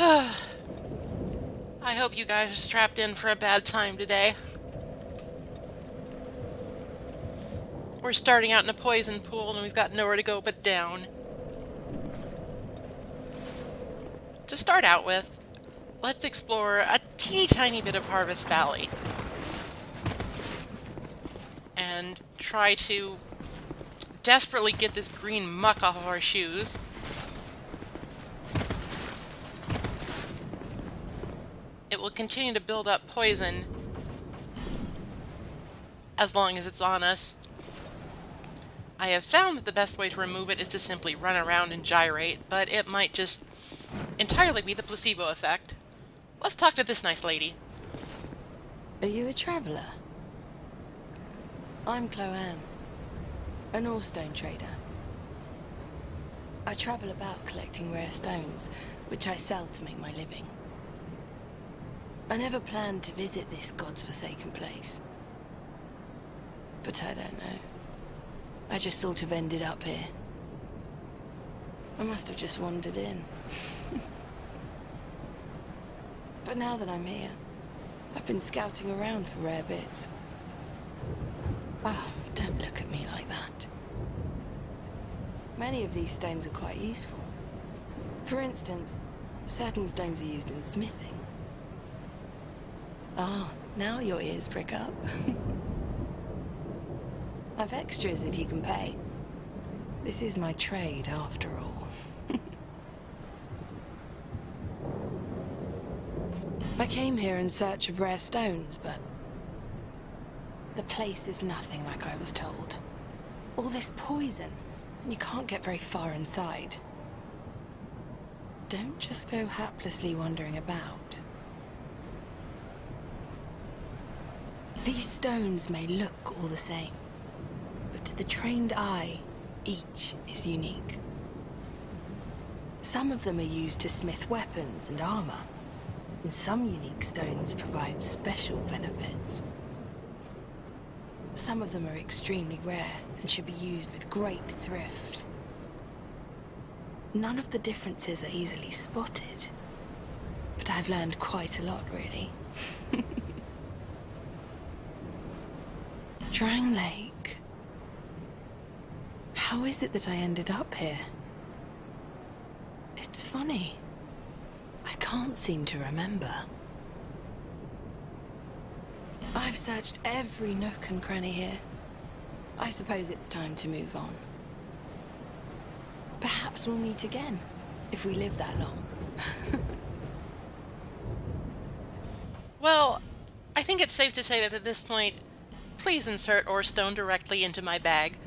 I hope you guys are strapped in for a bad time today. We're starting out in a poison pool and we've got nowhere to go but down. To start out with, let's explore a teeny tiny bit of Harvest Valley. And try to desperately get this green muck off of our shoes. It will continue to build up poison as long as it's on us. I have found that the best way to remove it is to simply run around and gyrate, but it might just entirely be the placebo effect. Let's talk to this nice lady. Are you a traveller? I'm Chloanne, an ore-stone trader. I travel about collecting rare stones, which I sell to make my living. I never planned to visit this god's forsaken place. But I don't know. I just sort of ended up here. I must have just wandered in. But now that I'm here, I've been scouting around for rare bits. Oh, don't look at me like that. Many of these stones are quite useful. For instance, certain stones are used in smithing. Ah, now your ears prick up. I've extras if you can pay. This is my trade, after all. I came here in search of rare stones, but the place is nothing like I was told. All this poison, and you can't get very far inside. Don't just go haplessly wandering about. These stones may look all the same, but to the trained eye, each is unique. Some of them are used to smith weapons and armor, and some unique stones provide special benefits. Some of them are extremely rare and should be used with great thrift. None of the differences are easily spotted, but I've learned quite a lot, really. Drang Lake. How is it that I ended up here? It's funny. I can't seem to remember. I've searched every nook and cranny here. I suppose it's time to move on. Perhaps we'll meet again, if we live that long. Well, I think it's safe to say that at this point, please insert ore stone directly into my bag.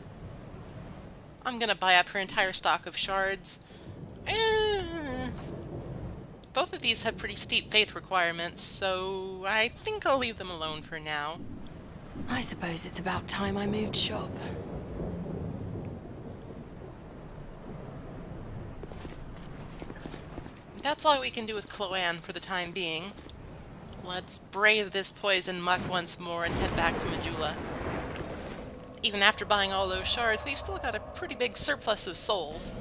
I'm gonna buy up her entire stock of shards. Both of these have pretty steep faith requirements, so I think I'll leave them alone for now. I suppose it's about time I moved shop. That's all we can do with Chloanne for the time being. Let's brave this poison muck once more and head back to Majula. Even after buying all those shards, we've still got a pretty big surplus of souls.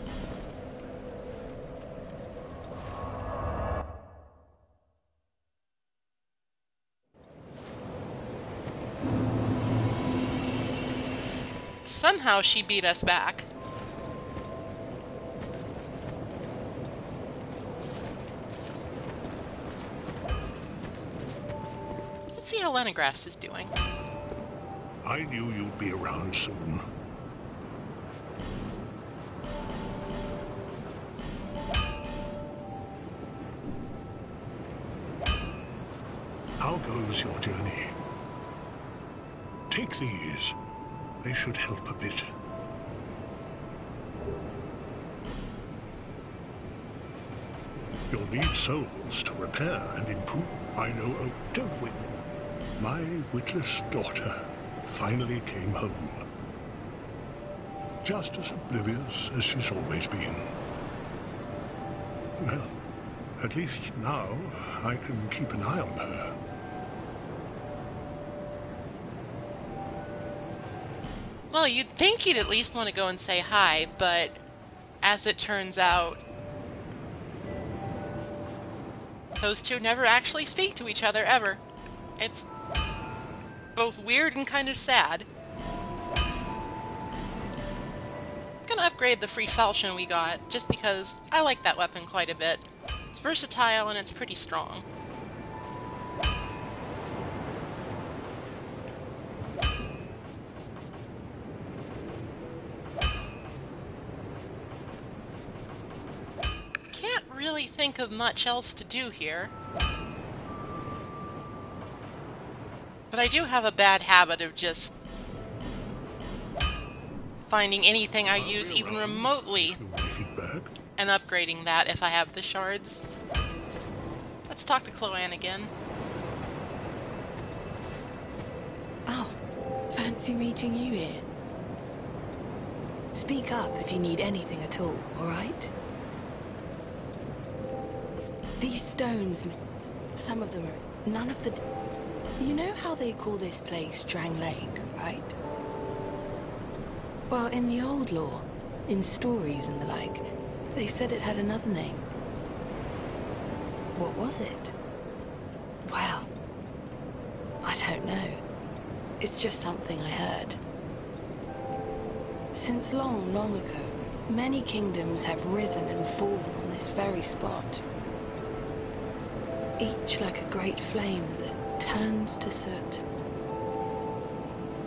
Somehow she beat us back. Let's see how Leningrass is doing. I knew you'd be around soon. How goes your journey? Take these. They should help a bit. You'll need souls to repair and improve. I know. Oh, don't wait. My witless daughter finally came home. Just as oblivious as she's always been. Well, at least now I can keep an eye on her. Well, you'd think he'd at least want to go and say hi, but as it turns out, those two never actually speak to each other, ever. It's both weird and kind of sad. I'm gonna upgrade the free falchion we got, just because I like that weapon quite a bit. It's versatile and it's pretty strong. Can't really think of much else to do here. But I do have a bad habit of just finding anything I use even remotely and upgrading that if I have the shards. Let's talk to Chloanne again. Oh, fancy meeting you here. Speak up if you need anything at all, alright? These stones, some of them are... none of the... You know how they call this place Drang Lake, right? Well, in the old lore, in stories and the like, they said it had another name. What was it? Well, I don't know. It's just something I heard. Since long, long ago, many kingdoms have risen and fallen on this very spot. Each like a great flame that turns to soot.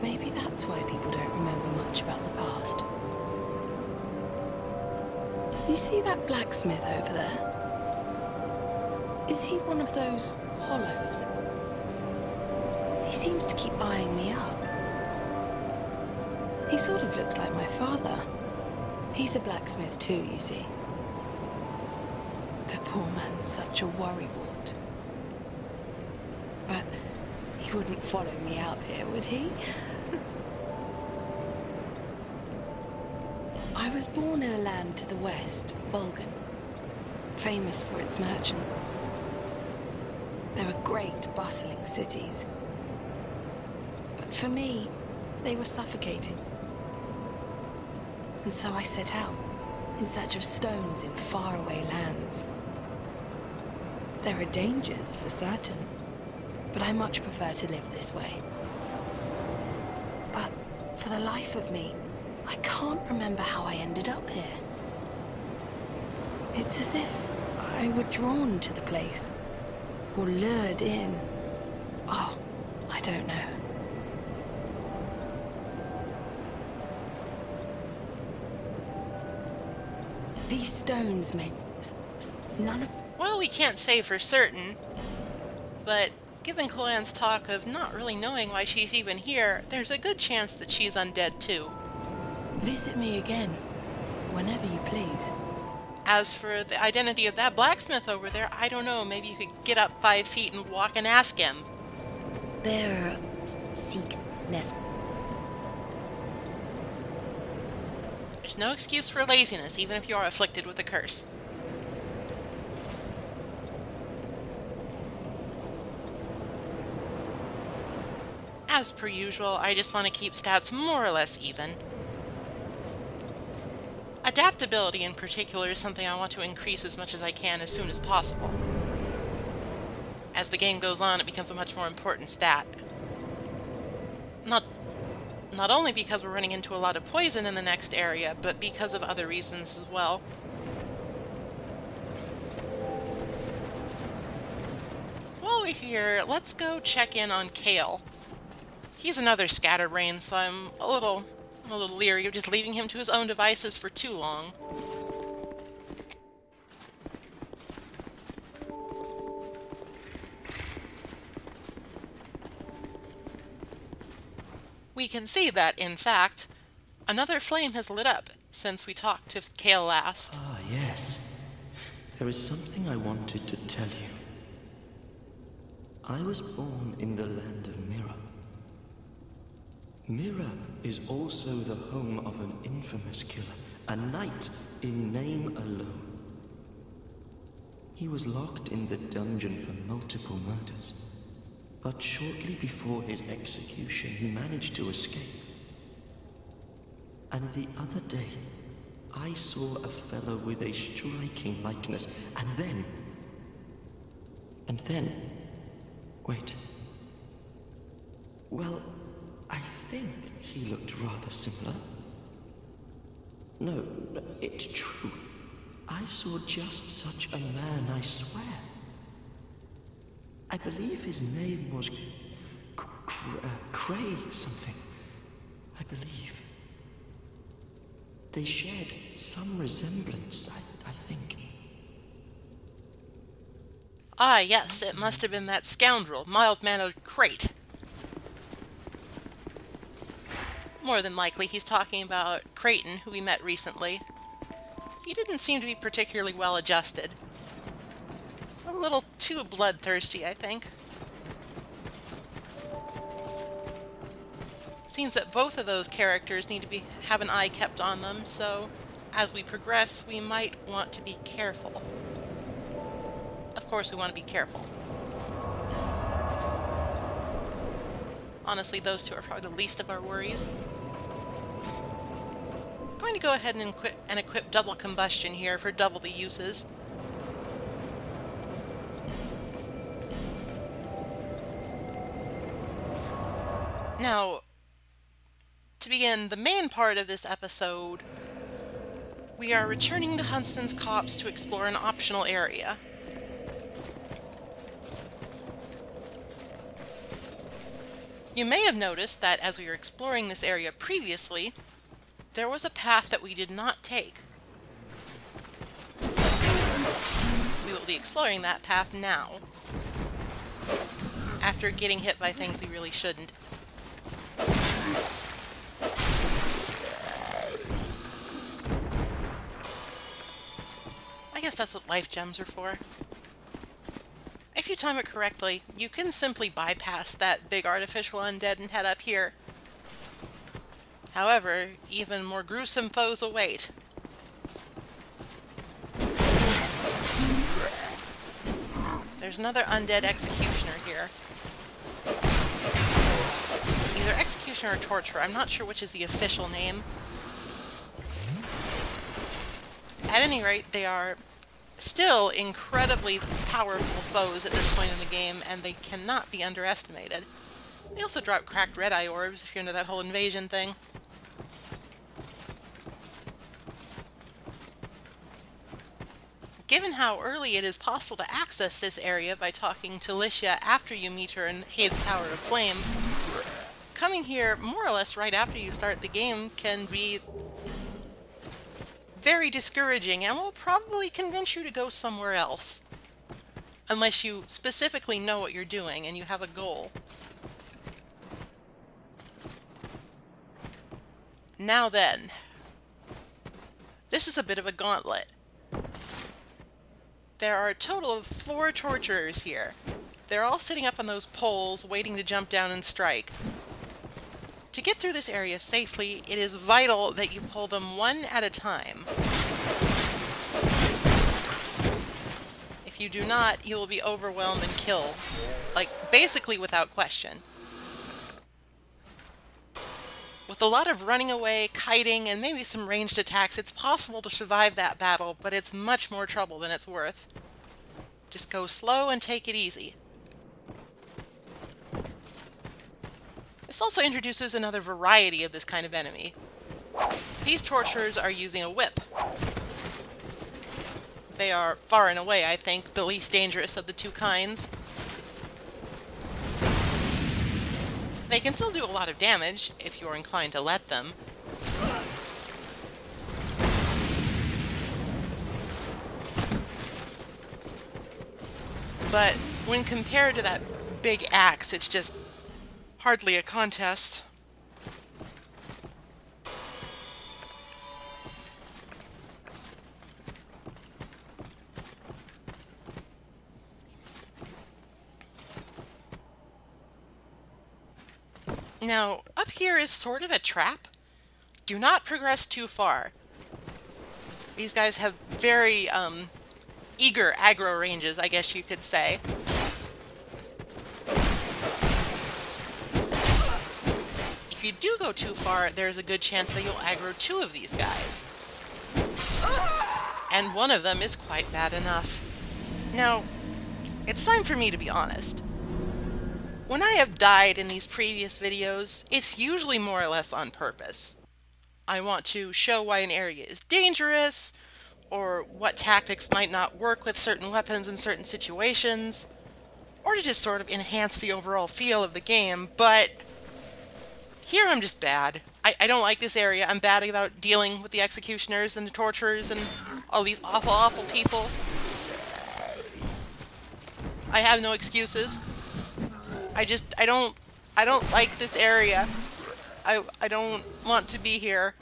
Maybe that's why people don't remember much about the past. You see that blacksmith over there? Is he one of those hollows? He seems to keep eyeing me up. He sort of looks like my father. He's a blacksmith too, you see. The poor man's such a worrywart. But he wouldn't follow me out here, would he? I was born in a land to the west, Vulcan, famous for its merchants. They were great, bustling cities. But for me, they were suffocating. And so I set out, in search of stones in faraway lands. There are dangers, for certain, but I much prefer to live this way. But for the life of me, I can't remember how I ended up here. It's as if I were drawn to the place, or lured in. Oh, I don't know. These stones made none of... Well, we can't say for certain, but given Chloanne's talk of not really knowing why she's even here, there's a good chance that she's undead too. Visit me again, whenever you please. As for the identity of that blacksmith over there, I don't know, maybe you could get up 5 feet and walk and ask him. Bear seek less. There's no excuse for laziness, even if you are afflicted with a curse. As per usual, I just want to keep stats more or less even. Adaptability in particular is something I want to increase as much as I can as soon as possible. As the game goes on, it becomes a much more important stat. Not only because we're running into a lot of poison in the next area, but because of other reasons as well. While we're here, let's go check in on Kale. He's another scatterbrain, so I'm a little leery of just leaving him to his own devices for too long. We can see that, in fact, another flame has lit up since we talked to Kale last. Ah, yes. There is something I wanted to tell you. I was born in the land of Mira. Mira is also the home of an infamous killer, a knight in name alone. He was locked in the dungeon for multiple murders, but shortly before his execution he managed to escape. And the other day, I saw a fellow with a striking likeness, and then And then... wait. Well, I think he looked rather similar. No, it's true. I saw just such a man, I swear. I believe his name was... Cray something. I believe. They shared some resemblance, I think. Ah, yes, it must have been that scoundrel, mild-mannered Crate. More than likely, he's talking about Creighton, who we met recently. He didn't seem to be particularly well adjusted. A little too bloodthirsty, I think. Seems that both of those characters need to have an eye kept on them, so as we progress, we might want to be careful. Of course, we want to be careful. Honestly, those two are probably the least of our worries. I'm going to go ahead and equip double combustion here for double the uses. Now, to begin the main part of this episode, we are returning to Huntsman's Copse to explore an optional area. You may have noticed that as we were exploring this area previously, there was a path that we did not take. We will be exploring that path now, after getting hit by things we really shouldn't. I guess that's what life gems are for. If you time it correctly, you can simply bypass that big artificial undead and head up here. However, even more gruesome foes await. There's another undead executioner here. Either executioner or torturer, I'm not sure which is the official name. At any rate, they are still incredibly powerful foes at this point in the game, and they cannot be underestimated. They also drop cracked red-eye orbs, if you're into that whole invasion thing. Given how early it is possible to access this area by talking to Licia after you meet her in Hade's Tower of Flame, coming here more or less right after you start the game can be very discouraging and will probably convince you to go somewhere else. Unless you specifically know what you're doing and you have a goal. Now then, this is a bit of a gauntlet. There are a total of 4 torturers here. They're all sitting up on those poles, waiting to jump down and strike. To get through this area safely, it is vital that you pull them one at a time. If you do not, you will be overwhelmed and killed. Like, basically without question. With a lot of running away, kiting, and maybe some ranged attacks, it's possible to survive that battle, but it's much more trouble than it's worth. Just go slow and take it easy. This also introduces another variety of this kind of enemy. These torturers are using a whip. They are, far and away, I think, the least dangerous of the two kinds. They can still do a lot of damage, if you're inclined to let them. But when compared to that big axe, it's just hardly a contest. Now, up here is sort of a trap. Do not progress too far. These guys have very, eager aggro ranges, I guess you could say. If you do go too far, there's a good chance that you'll aggro 2 of these guys. And one of them is quite bad enough. Now, It's time for me to be honest. When I have died in these previous videos, it's usually more or less on purpose. I want to show why an area is dangerous, or what tactics might not work with certain weapons in certain situations, or to just sort of enhance the overall feel of the game, but here I'm just bad. I don't like this area. I'm bad about dealing with the executioners and the torturers and all these awful, awful people. I have no excuses. I don't like this area. I don't want to be here.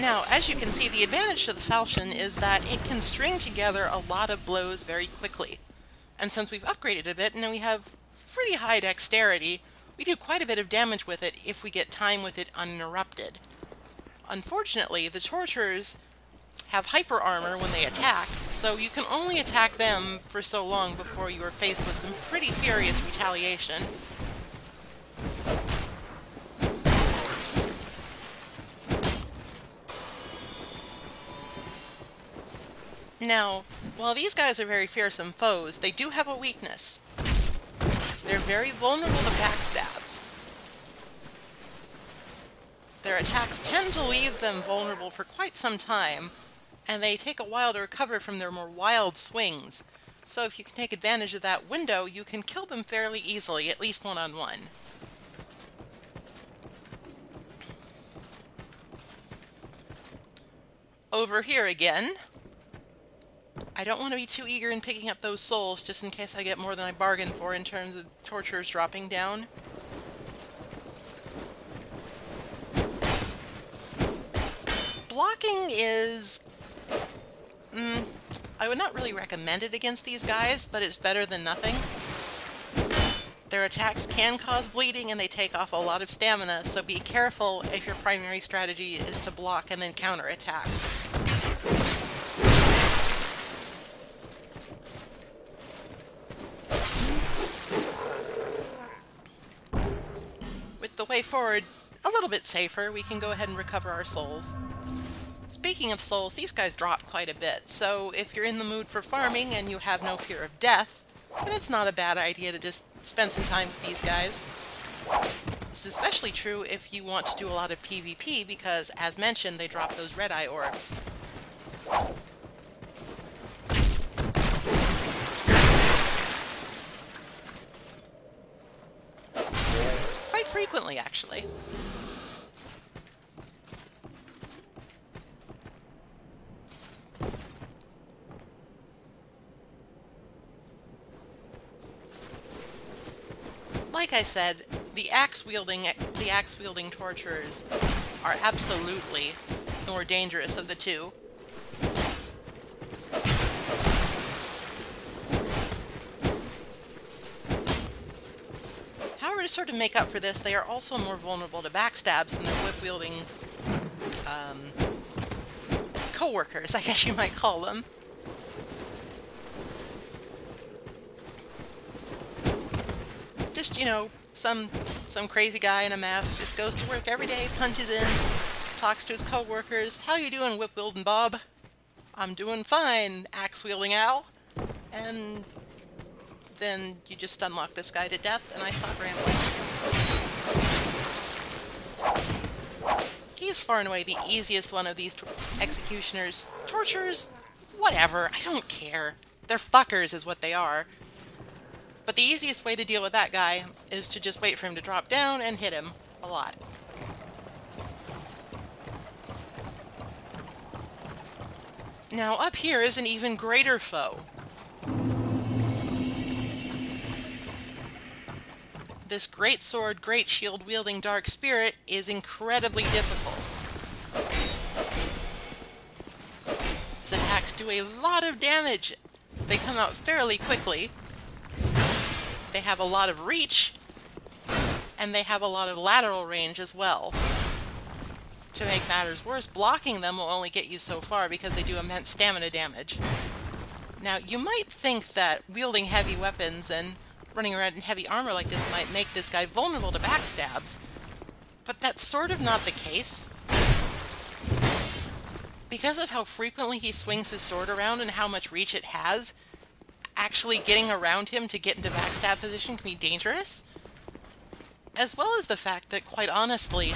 Now, as you can see, the advantage to the falchion is that it can string together a lot of blows very quickly. And since we've upgraded a bit, and we have pretty high dexterity, we do quite a bit of damage with it if we get time with it uninterrupted. Unfortunately, the torturers have hyper armor when they attack, so you can only attack them for so long before you are faced with some pretty furious retaliation. Now, while these guys are very fearsome foes, they do have a weakness. They're very vulnerable to backstabs. Their attacks tend to leave them vulnerable for quite some time, and they take a while to recover from their more wild swings. So if you can take advantage of that window, you can kill them fairly easily, at least one-on-one. Over here again. I don't want to be too eager in picking up those souls, just in case I get more than I bargained for in terms of torturers dropping down. Blocking is... I would not really recommend it against these guys, but it's better than nothing. Their attacks can cause bleeding and they take off a lot of stamina, so be careful if your primary strategy is to block and then counterattack. With the way forward a little bit safer, we can go ahead and recover our souls. Speaking of souls, these guys drop quite a bit, so if you're in the mood for farming and you have no fear of death, then it's not a bad idea to just spend some time with these guys. This is especially true if you want to do a lot of PvP, because, as mentioned, they drop those red-eye orbs. Quite frequently, actually. Like I said, the axe-wielding torturers are absolutely the more dangerous of the two. However, to sort of make up for this, they are also more vulnerable to backstabs than their whip-wielding co-workers, I guess you might call them. Just, you know, some crazy guy in a mask just goes to work every day, punches in, talks to his co-workers. How you doing, whip-wielding Bob? I'm doing fine, axe-wielding Al. And then you just unlock this guy to death, and I stop rambling. He's far and away the easiest one of these executioners. Torturers? Whatever, I don't care. They're fuckers is what they are. But the easiest way to deal with that guy is to just wait for him to drop down and hit him a lot. Now up here is an even greater foe. This great sword, great shield wielding dark spirit is incredibly difficult. His attacks do a lot of damage. They come out fairly quickly. They have a lot of reach, and they have a lot of lateral range as well. To make matters worse, blocking them will only get you so far because they do immense stamina damage. Now, you might think that wielding heavy weapons and running around in heavy armor like this might make this guy vulnerable to backstabs, but that's sort of not the case. Because of how frequently he swings his sword around and how much reach it has, actually getting around him to get into backstab position can be dangerous. As well as the fact that, quite honestly,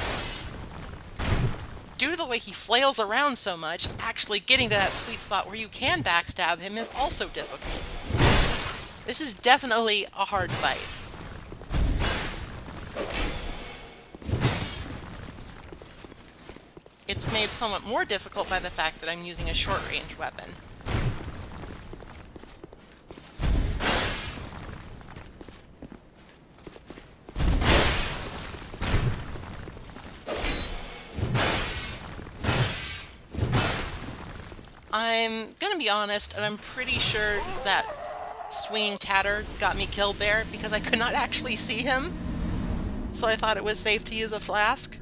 due to the way he flails around so much, actually getting to that sweet spot where you can backstab him is also difficult. This is definitely a hard fight. It's made somewhat more difficult by the fact that I'm using a short-range weapon. I'm gonna be honest, and I'm pretty sure that swinging tatter got me killed there because I could not actually see him, so I thought it was safe to use a flask.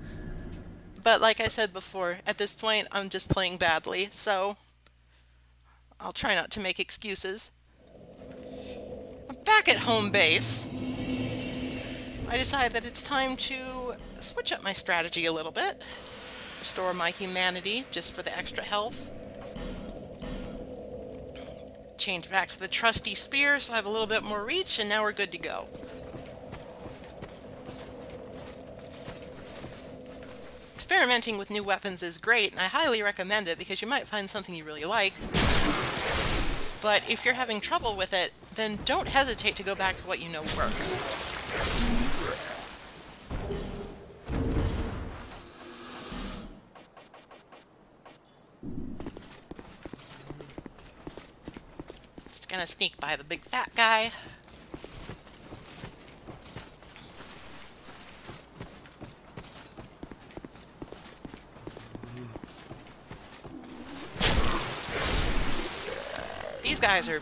But like I said before, at this point I'm just playing badly, so I'll try not to make excuses. Back at home base, I decided that it's time to switch up my strategy a little bit. Restore my humanity just for the extra health. Change back to the trusty spear so I have a little bit more reach, and now we're good to go. Experimenting with new weapons is great, and I highly recommend it because you might find something you really like. But if you're having trouble with it, then don't hesitate to go back to what you know works. Just gonna sneak by the big fat guy. These guys are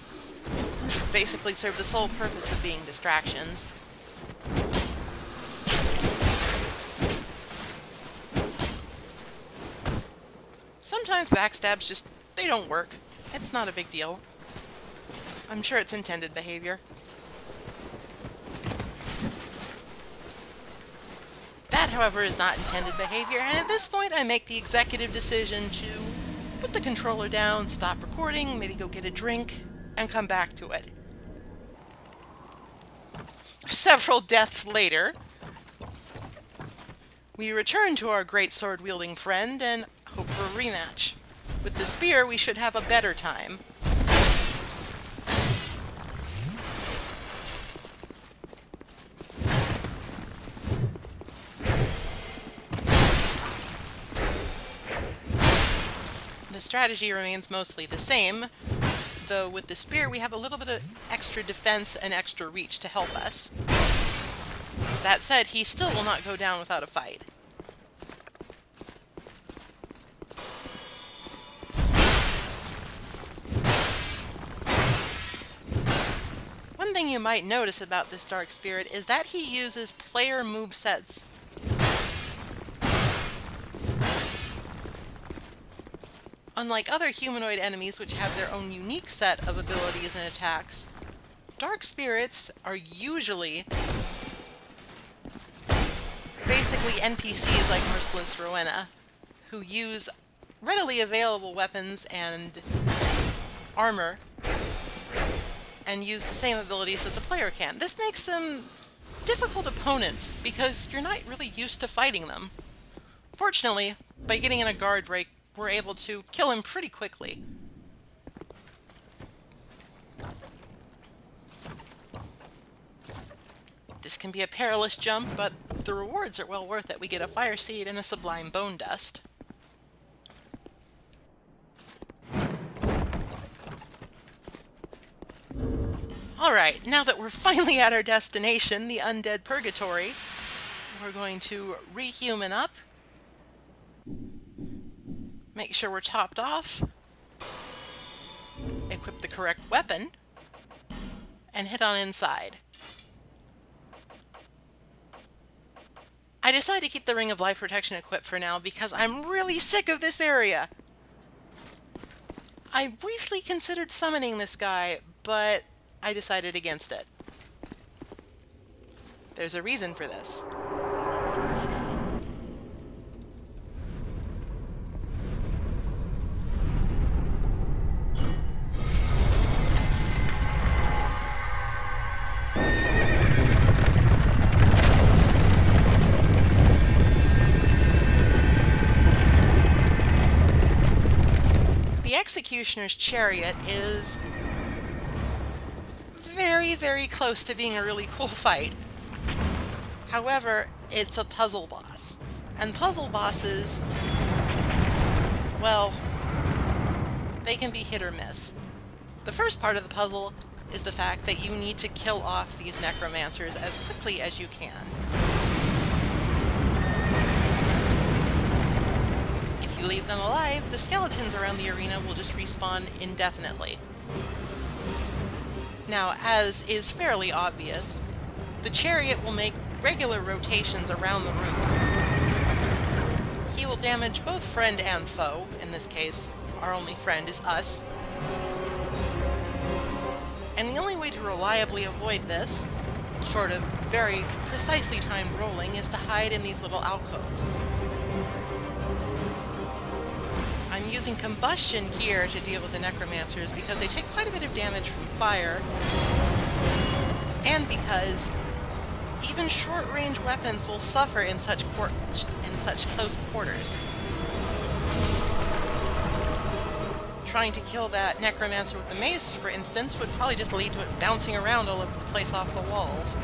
basically serve the sole purpose of being distractions. Sometimes backstabs just, they don't work. It's not a big deal. I'm sure it's intended behavior. That, however, is not intended behavior, and at this point I make the executive decision to put the controller down, stop recording, maybe go get a drink, and come back to it. Several deaths later, we return to our great sword-wielding friend and hope for a rematch. With the spear, we should have a better time. The strategy remains mostly the same, though with the spear we have a little bit of extra defense and extra reach to help us. That said, he still will not go down without a fight. One thing you might notice about this Dark Spirit is that he uses player movesets. Unlike other humanoid enemies which have their own unique set of abilities and attacks, Dark Spirits are usually basically NPCs like Merciless Rowena, who use readily available weapons and armor, and use the same abilities as the player can. This makes them difficult opponents, because you're not really used to fighting them. Fortunately, by getting in a guard break, we're able to kill him pretty quickly. This can be a perilous jump, but the rewards are well worth it. We get a fire seed and a sublime bone dust. Alright, now that we're finally at our destination, the Undead Purgatory, we're going to rehuman up, make sure we're topped off, equip the correct weapon, and head on inside. I decided to keep the Ring of Life Protection equipped for now because I'm really sick of this area. I briefly considered summoning this guy, but I decided against it. There's a reason for this. The Executioner's Chariot is very, very close to being a really cool fight. However, it's a puzzle boss. And puzzle bosses, well, they can be hit or miss. The first part of the puzzle is the fact that you need to kill off these necromancers as quickly as you can. If you leave them alive, the skeletons around the arena will just respawn indefinitely. Now, as is fairly obvious, the chariot will make regular rotations around the room. He will damage both friend and foe. In this case, our only friend is us. And the only way to reliably avoid this, short of very precisely timed rolling, is to hide in these little alcoves. I'm using combustion here to deal with the necromancers because they take quite a bit of damage from fire, and because even short-range weapons will suffer in such close quarters. Trying to kill that necromancer with the mace, for instance, would probably just lead to it bouncing around all over the place off the walls.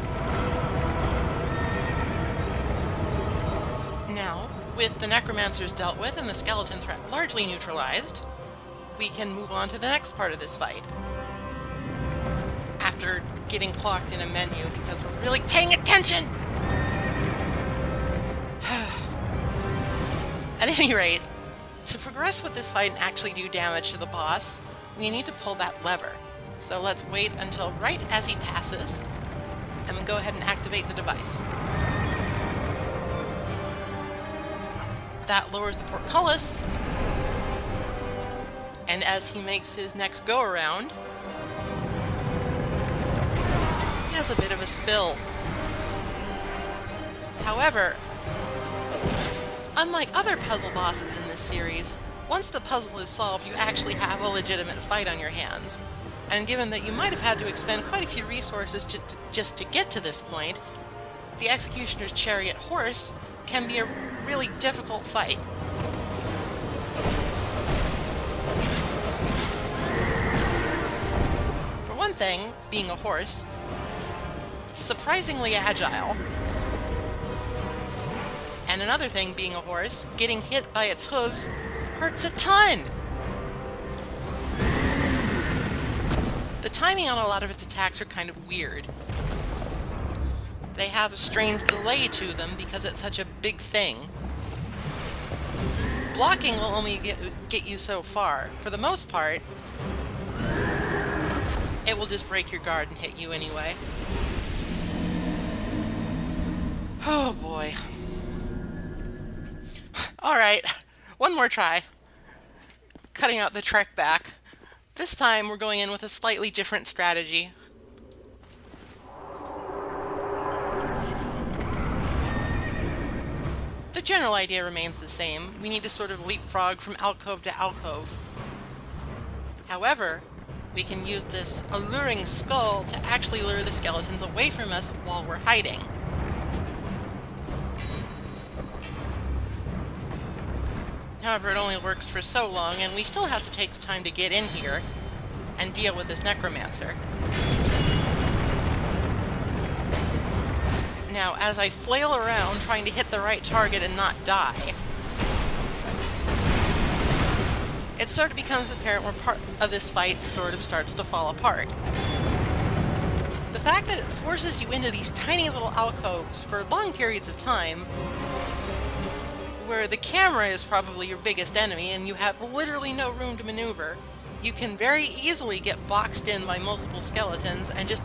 Now, with the necromancers dealt with and the skeleton threat largely neutralized, we can move on to the next part of this fight. After getting clocked in a menu because we're really paying attention! At any rate, to progress with this fight and actually do damage to the boss, we need to pull that lever. So let's wait until right as he passes, and then go ahead and activate the device. That lowers the portcullis, and as he makes his next go-around, he has a bit of a spill. However, unlike other puzzle bosses in this series, once the puzzle is solved, you actually have a legitimate fight on your hands. And given that you might have had to expend quite a few resources just to get to this point, the Executioner's Chariot horse can be a really difficult fight. For one thing, being a horse, it's surprisingly agile. And another thing, being a horse, getting hit by its hooves hurts a ton! The timing on a lot of its attacks are kind of weird. They have a strange delay to them because it's such a big thing. Blocking will only get you so far. For the most part, it will just break your guard and hit you anyway. Oh boy. Alright, one more try. Cutting out the trek back. This time we're going in with a slightly different strategy. The general idea remains the same. We need to sort of leapfrog from alcove to alcove. However, we can use this alluring skull to actually lure the skeletons away from us while we're hiding. However, it only works for so long, and we still have to take the time to get in here and deal with this necromancer. Now, as I flail around trying to hit the right target and not die, it sort of becomes apparent where part of this fight sort of starts to fall apart. The fact that it forces you into these tiny little alcoves for long periods of time, where the camera is probably your biggest enemy and you have literally no room to maneuver, you can very easily get boxed in by multiple skeletons and just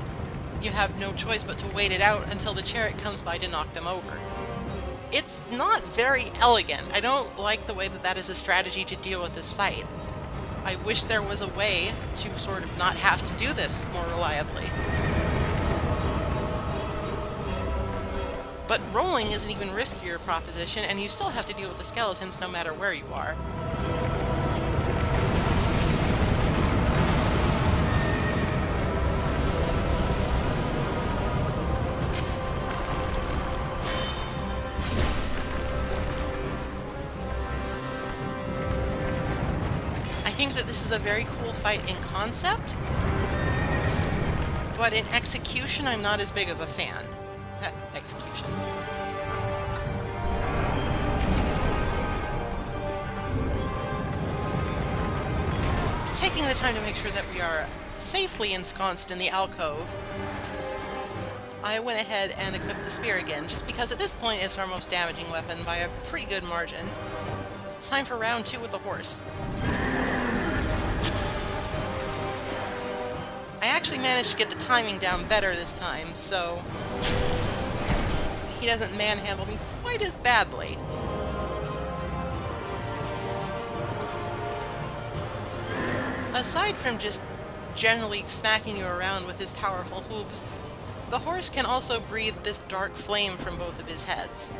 you have no choice but to wait it out until the chariot comes by to knock them over. It's not very elegant. I don't like the way that that is a strategy to deal with this fight. I wish there was a way to sort of not have to do this more reliably. But rolling is an even riskier proposition, and you still have to deal with the skeletons no matter where you are. I think that this is a very cool fight in concept, but in execution I'm not as big of a fan. That execution. Taking the time to make sure that we are safely ensconced in the alcove, I went ahead and equipped the spear again, just because at this point it's our most damaging weapon by a pretty good margin. It's time for round 2 with the horse. I actually managed to get the timing down better this time, so he doesn't manhandle me quite as badly. Aside from just generally smacking you around with his powerful hooves, the horse can also breathe this dark flame from both of his heads.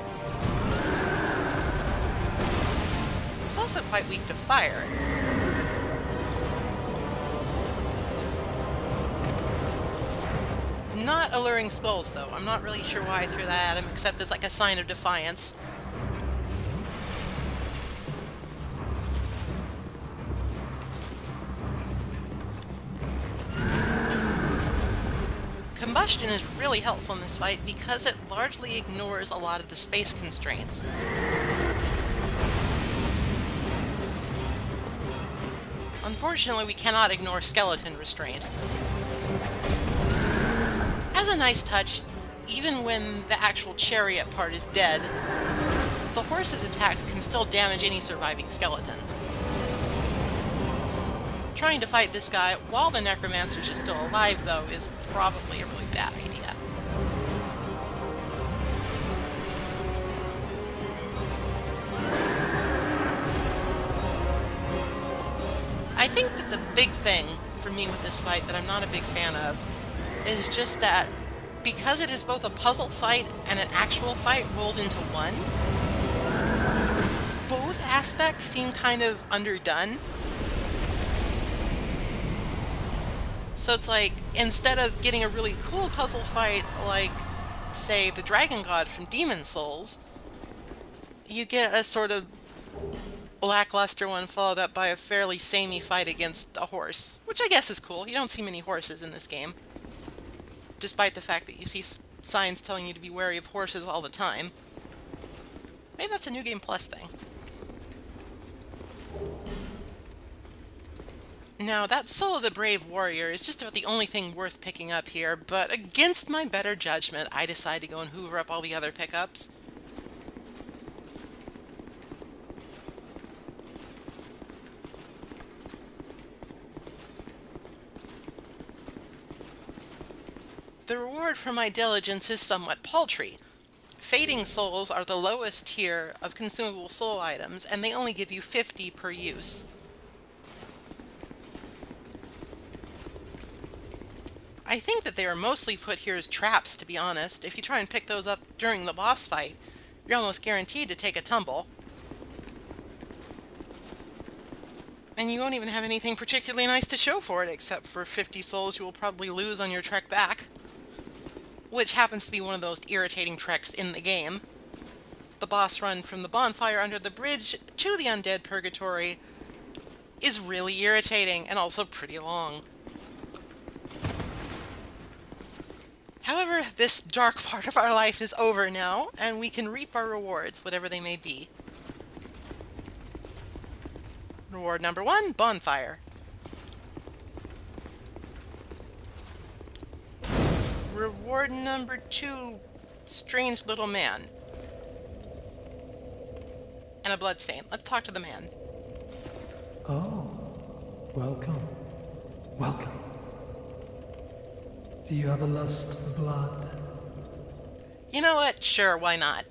He's also quite weak to fire. Not alluring skulls, though. I'm not really sure why I threw that at him, except as like a sign of defiance. Combustion is really helpful in this fight because it largely ignores a lot of the space constraints. Unfortunately, we cannot ignore skeleton restraint. As a nice touch, even when the actual chariot part is dead, the horse's attacks can still damage any surviving skeletons. Trying to fight this guy while the necromancers are still alive, though, is probably a really bad idea. I think that the big thing for me with this fight that I'm not a big fan of is just that because it is both a puzzle fight and an actual fight rolled into one, both aspects seem kind of underdone. So it's like, instead of getting a really cool puzzle fight like, say, the Dragon God from Demon Souls, you get a sort of lackluster one followed up by a fairly samey fight against a horse, which I guess is cool. You don't see many horses in this game, despite the fact that you see signs telling you to be wary of horses all the time. Maybe that's a New Game Plus thing. Now, that Soul of the Brave Warrior is just about the only thing worth picking up here, but against my better judgment, I decided to go and hoover up all the other pickups. The reward for my diligence is somewhat paltry. Fading souls are the lowest tier of consumable soul items, and they only give you 50 per use. I think that they are mostly put here as traps, to be honest. If you try and pick those up during the boss fight, you're almost guaranteed to take a tumble. And you won't even have anything particularly nice to show for it, except for 50 souls you will probably lose on your trek back. Which happens to be one of those irritating treks in the game. The boss run from the bonfire under the bridge to the Undead Purgatory is really irritating, and also pretty long. However, this dark part of our life is over now, and we can reap our rewards, whatever they may be. Reward number 1, bonfire. Reward number 2, strange little man. And a bloodstain. Let's talk to the man. Oh, welcome. Welcome. Do you have a lust for blood? You know what? Sure, why not?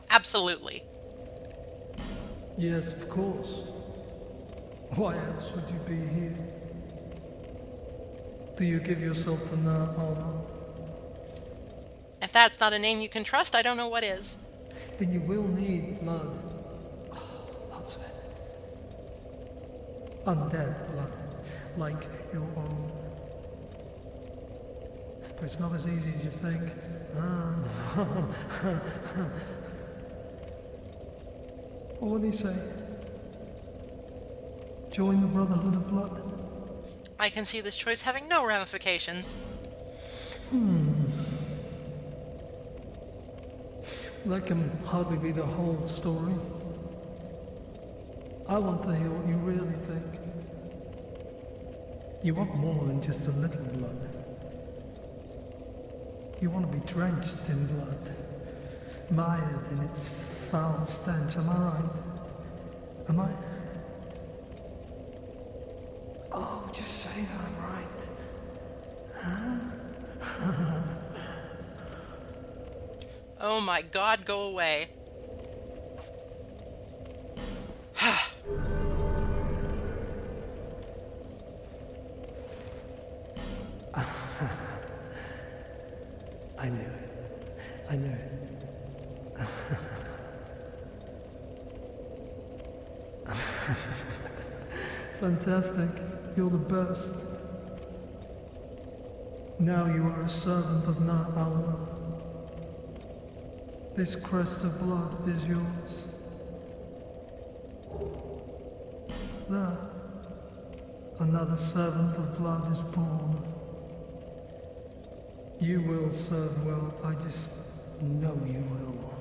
Absolutely. Yes, of course. Why else would you be here? Do you give yourself the honor? If that's not a name you can trust, I don't know what is. Then you will need blood. Lots of it. Undead blood, like your own. But it's not as easy as you think. What did he say? Join the Brotherhood of Blood? I can see this choice having no ramifications. That can hardly be the whole story. I want to hear what you really think. You want more than just a little blood. You want to be drenched in blood, mired in its foul stench. Am I right? Am I? Oh, just say that I'm right. Huh? Oh my god, go away. I knew it. I knew it. Fantastic. You're the best. Now you are a servant of Na Allah. This crest of blood is yours. There. Another servant of blood is born. You will serve well, I just know you will.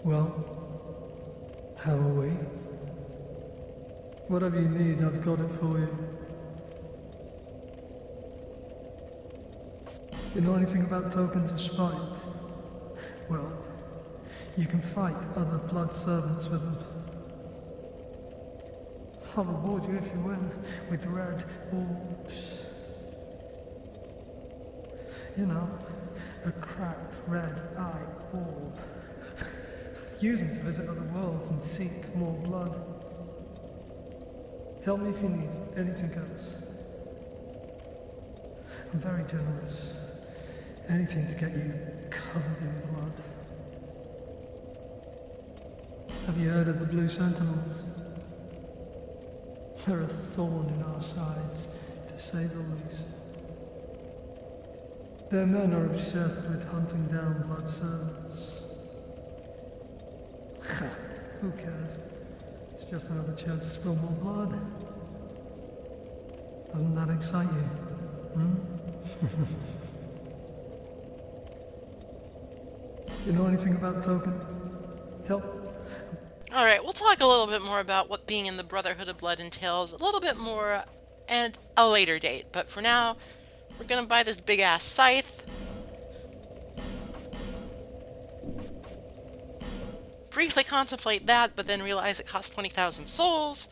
Well, how are we? Whatever you need, I've got it for you. You know anything about tokens of spite? Well, you can fight other blood servants with them. I'll reward you if you win with red orbs. You know, a cracked red eye orb. Use them to visit other worlds and seek more blood. Tell me if you need anything else. I'm very generous. Anything to get you covered in blood. Have you heard of the Blue Sentinels? They're a thorn in our sides, to say the least. Their men are obsessed with hunting down blood servants. Who cares? It's just another chance to spill more blood. Doesn't that excite you? You know anything about token? Tell. Alright, we'll talk a little bit more about what being in the Brotherhood of Blood entails, a little bit more at a later date, but for now, we're gonna buy this big-ass scythe. Briefly contemplate that, but then realize it costs 20,000 souls.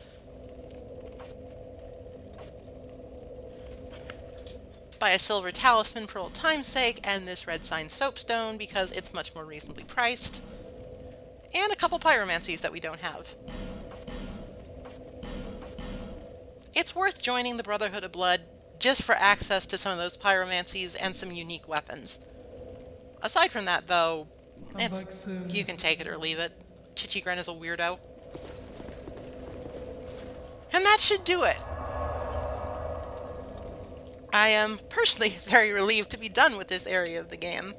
Buy a silver talisman for old time's sake, and this red sign soapstone because it's much more reasonably priced. And a couple pyromancies that we don't have. It's worth joining the Brotherhood of Blood just for access to some of those pyromancies and some unique weapons. Aside from that, though, you can take it or leave it. Chichigren is a weirdo. And that should do it. I am personally very relieved to be done with this area of the game.